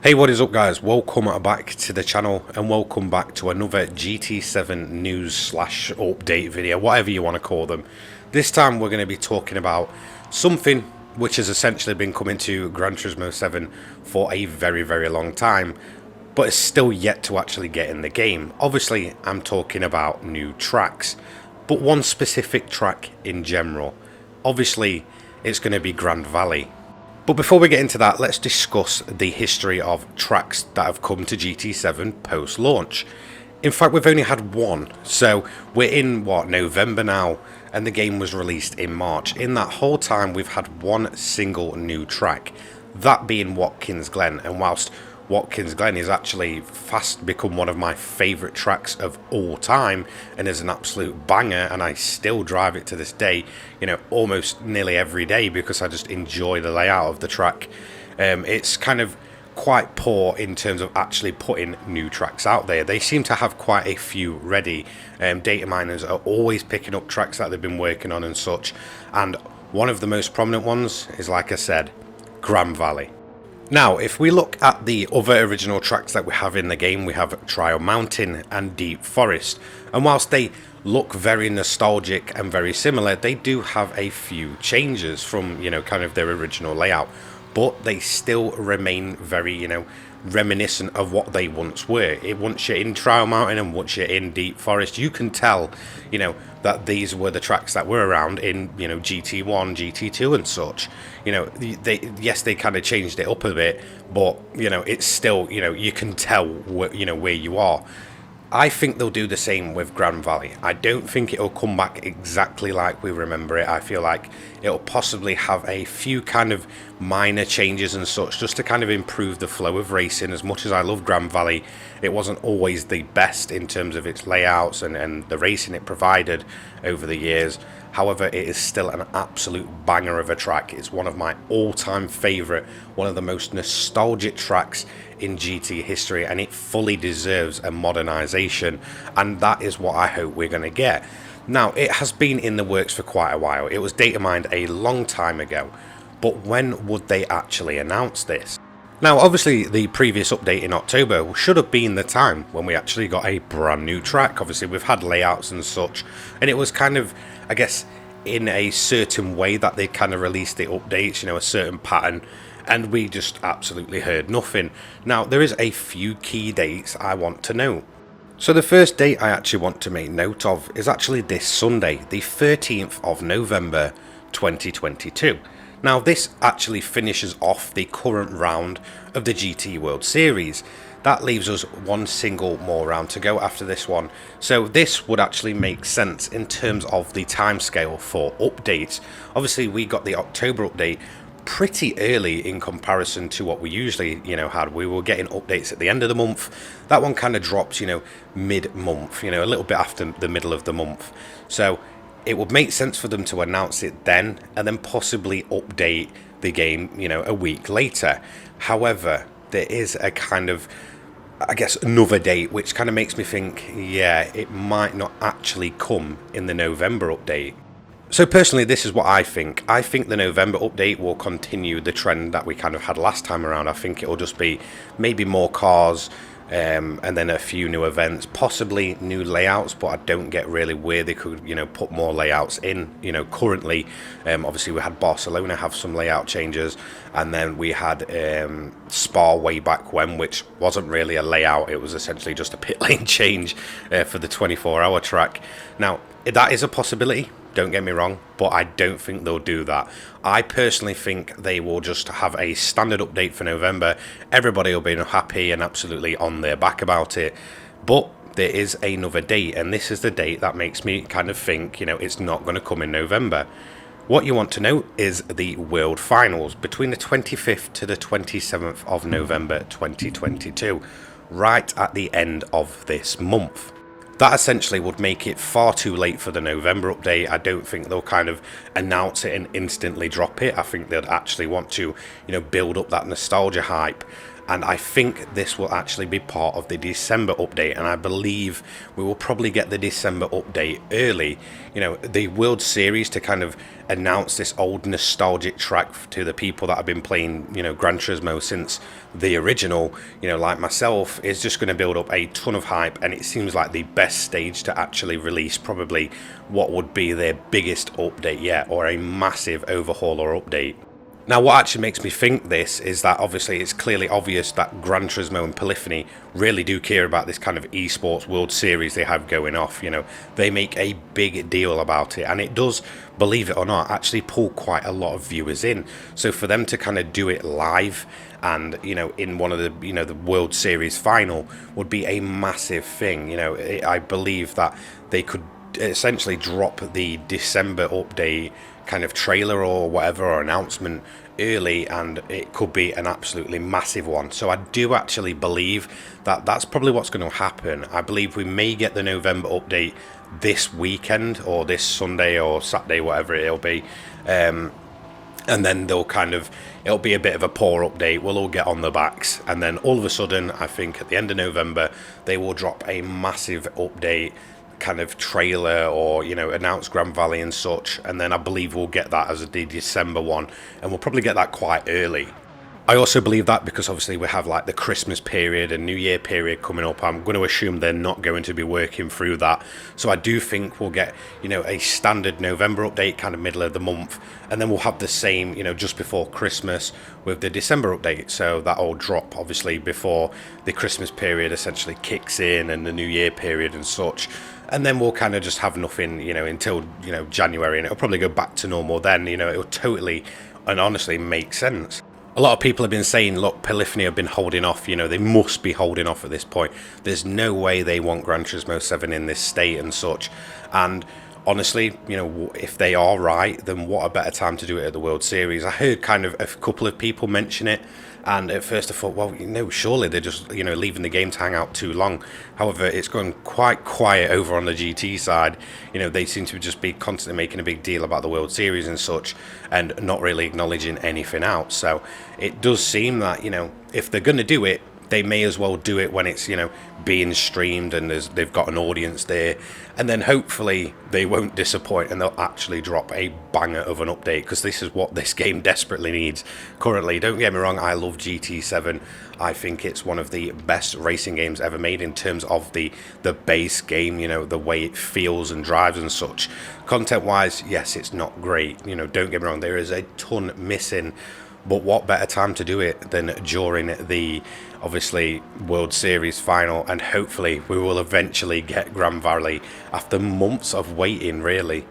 Hey, what is up guys? Welcome back to the channel and welcome back to another GT7 news slash update video, whatever you want to call them. This time we're going to be talking about something which has essentially been coming to Gran Turismo 7 for a very long time, but is still yet to actually get in the game. Obviously I'm talking about new tracks, but one specific track in general. Obviously it's going to be Grand Valley. But before we get into that, let's discuss the history of tracks that have come to GT7 post-launch. In fact, we've only had one, so we're in, November now, and the game was released in March. In that whole time, we've had one single new track, that being Watkins Glen, and whilst Watkins Glen is actually fast become one of my favourite tracks of all time and is an absolute banger, and I still drive it to this day, you know, almost nearly every day because I just enjoy the layout of the track. It's kind of quite poor in terms of actually putting new tracks out there. They seem to have quite a few ready. Data miners are always picking up tracks that they've been working on and such, and one of the most prominent ones is, like I said, Grand Valley. Now, if we look at the other original tracks that we have in the game, we have Trial Mountain and Deep Forest. And whilst they look very nostalgic and very similar, they do have a few changes from, you know, kind of their original layout. But they still remain very, you know, reminiscent of what they once were. Once you're in Trial Mountain and once you're in Deep Forest, you can tell, you know, that these were the tracks that were around in, you know, GT1, GT2 and such. You know, they kind of changed it up a bit, but, you know, it's still, you know, you can tell, you know, where you are. I think they'll do the same with Grand Valley. I don't think it'll come back exactly like we remember it. I feel like it'll possibly have a few kind of minor changes and such, just to kind of improve the flow of racing. As much as I love Grand Valley, it wasn't always the best in terms of its layouts and the racing it provided over the years. However, it is still an absolute banger of a track. It's one of my all-time favourite, one of the most nostalgic tracks in GT history, and it fully deserves a modernisation, and that is what I hope we're going to get. Now, it has been in the works for quite a while. It was data mined a long time ago, but when would they actually announce this? Now, obviously, the previous update in October should have been the time when we actually got a brand new track. Obviously, we've had layouts and such, and it was kind of, I guess, in a certain way that they kind of released the updates, you know, a certain pattern, and we just absolutely heard nothing. Now, there is a few key dates I want to note. So the first date I actually want to make note of is actually this Sunday, the 13th of November 2022. Now, this actually finishes off the current round of the GT World Series. That leaves us one single more round to go after this one. So this would actually make sense in terms of the timescale for updates. Obviously, we got the October update pretty early in comparison to what we usually, you know, had. We were getting updates at the end of the month. That one kind of drops, you know, mid-month, you know, a little bit after the middle of the month. So it would make sense for them to announce it then and then possibly update the game, you know, a week later. However, there is a kind of, I guess, another date which kind of makes me think, yeah, it might not actually come in the November update. So personally, this is what I think. I think the November update will continue the trend that we kind of had last time around. I think it'll just be maybe more cars, and then a few new events, possibly new layouts, but I don't get really where they could, you know, put more layouts in. You know, currently, obviously we had Barcelona have some layout changes, and then we had Spa way back when, which wasn't really a layout. It was essentially just a pit lane change for the 24-hour track. Now, that is a possibility. Don't get me wrong, but I don't think they'll do that. I personally think they will just have a standard update for November. Everybody will be happy and absolutely on their back about it. But there is another date, and this is the date that makes me kind of think, you know, it's not going to come in November. What you want to know is the World Finals between the 25th to the 27th of November 2022, right at the end of this month. That essentially would make it far too late for the November update. I don't think they'll kind of announce it and instantly drop it. I think they'd actually want to, you know, build up that nostalgia hype and I think this will actually be part of the December update, and I believe we will probably get the December update early. You know, the World Series, to kind of announce this old nostalgic track to the people that have been playing, you know, Gran Turismo since the original, you know, like myself, is just going to build up a ton of hype, and it seems like the best stage to actually release probably what would be their biggest update yet, or a massive overhaul or update. Now, what actually makes me think this is that obviously it's clearly obvious that Gran Turismo and Polyphony really do care about this kind of esports World Series they have going off. You know, they make a big deal about it, and it does, believe it or not, actually pull quite a lot of viewers in. So for them to kind of do it live and, you know, in one of the, you know, the World Series final would be a massive thing. You know, I believe that they could essentially drop the December update kind of trailer or whatever, or announcement early, and it could be an absolutely massive one. So I do actually believe that that's probably what's going to happen. I believe we may get the November update this weekend, or this Sunday or Saturday, whatever it'll be, and then they'll kind of, it'll be a bit of a poor update, we'll all get on the backs, and then all of a sudden, I think at the end of November, they will drop a massive update kind of trailer, or, you know, announce Grand Valley and such, and then I believe we'll get that as the December one, and we'll probably get that quite early. I also believe that because obviously we have like the Christmas period and New Year period coming up. I'm going to assume they're not going to be working through that. So I do think we'll get, you know, a standard November update kind of middle of the month. And then we'll have the same, you know, just before Christmas with the December update. So that'll drop obviously before the Christmas period essentially kicks in, and the New Year period and such. And then we'll kind of just have nothing, you know, until, you know, January. And it'll probably go back to normal then. You know, it'll totally and honestly make sense. A lot of people have been saying, look, Polyphony have been holding off, you know, they must be holding off at this point. There's no way they want Gran Turismo 7 in this state and such. And honestly, you know, if they are right, then what a better time to do it at the World Series. I heard kind of a couple of people mention it, and at first I thought, well, you know, surely they're just, you know, leaving the game to hang out too long. However, it's gone quite quiet over on the GT side. You know, they seem to just be constantly making a big deal about the World Series and such, and not really acknowledging anything else. So it does seem that, you know, if they're going to do it, they may as well do it when it's, you know, being streamed and they've got an audience there, and then hopefully they won't disappoint and they'll actually drop a banger of an update, because this is what this game desperately needs currently. Don't get me wrong, I love GT7. I think it's one of the best racing games ever made in terms of the base game, you know, the way it feels and drives and such. Content wise, yes, it's not great, you know, don't get me wrong, there is a ton missing. But what better time to do it than during the, obviously, World Series final, and hopefully we will eventually get Grand Valley after months of waiting, really.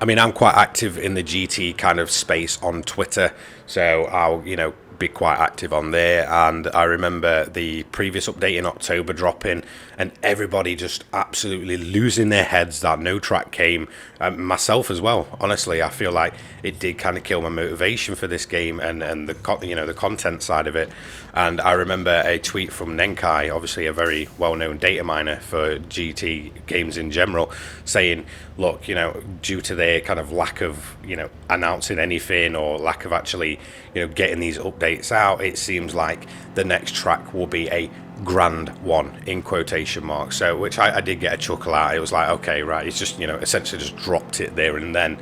I mean, I'm quite active in the GT kind of space on Twitter, so I'll, you know, be quite active on there. And I remember the previous update in October dropping, and everybody just absolutely losing their heads that no track came, myself as well. Honestly, I feel like it did kind of kill my motivation for this game and the, you know, the content side of it. And I remember a tweet from Nenkai, obviously a very well-known data miner for GT games in general, saying, look, you know, due to their kind of lack of, you know, announcing anything, or lack of actually, you know, getting these updates out, it seems like the next track will be a grand one, in quotation marks. So, which I did get a chuckle at. It was like, okay, right, it's just, you know, essentially just dropped it there and then.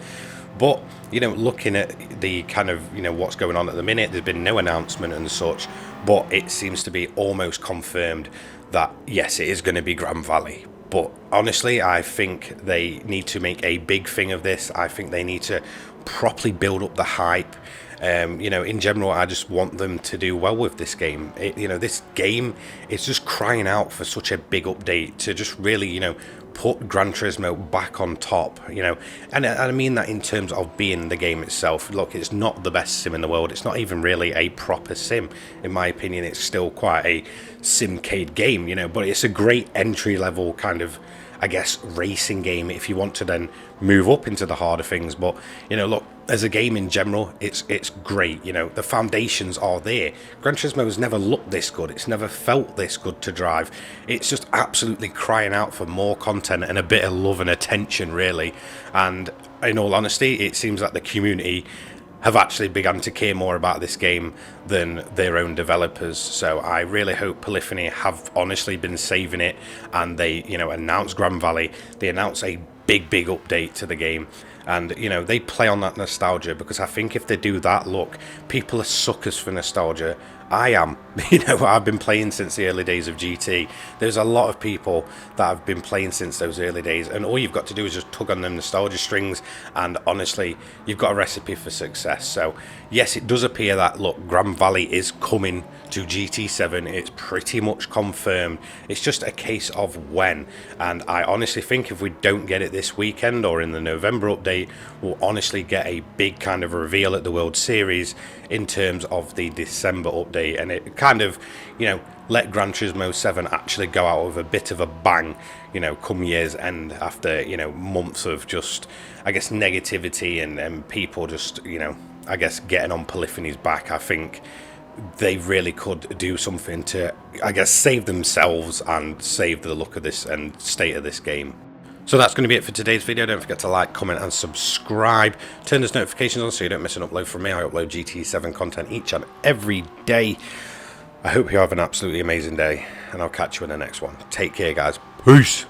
But, you know, looking at the kind of, you know, what's going on at the minute, there's been no announcement and such, but it seems to be almost confirmed that, yes, it is going to be Grand Valley. But honestly, I think they need to make a big thing of this. I think they need to properly build up the hype. You know, in general, I just want them to do well with this game. You know, this game is just crying out for such a big update to just really, you know, put Gran Turismo back on top, you know, and I mean that in terms of being the game itself. Look, it's not the best sim in the world. It's not even really a proper sim. In my opinion, it's still quite a simcade game, you know, but it's a great entry level kind of, I guess, racing game if you want to then move up into the harder things. But, you know, look, as a game in general, it's great. You know, the foundations are there. Gran Turismo has never looked this good. It's never felt this good to drive. It's just absolutely crying out for more content and a bit of love and attention, really. And in all honesty, it seems like the community have actually begun to care more about this game than their own developers. So I really hope Polyphony have honestly been saving it, and they, you know, announce Grand Valley, they announce a big update to the game, and you know, they play on that nostalgia, because I think if they do that, look, people are suckers for nostalgia. I am. You know, I've been playing since the early days of GT. There's a lot of people that have been playing since those early days, and all you've got to do is just tug on them nostalgia strings, and honestly, you've got a recipe for success. So yes, it does appear that, look, Grand Valley is coming to GT7. It's pretty much confirmed. It's just a case of when, and I honestly think if we don't get it this weekend or in the November update, we'll honestly get a big kind of reveal at the World Series in terms of the December update, and it kind of, you know, let Gran Turismo 7 actually go out with a bit of a bang, you know, come year's end, after, you know, months of just, I guess, negativity and people just, you know, I guess getting on Polyphony's back. I think they really could do something to, I guess, save themselves and save the look of this and state of this game. So that's going to be it for today's video. Don't forget to like, comment and subscribe. Turn those notifications on so you don't miss an upload from me. I upload GT7 content each and every day. I hope you have an absolutely amazing day, and I'll catch you in the next one. Take care, guys. Peace.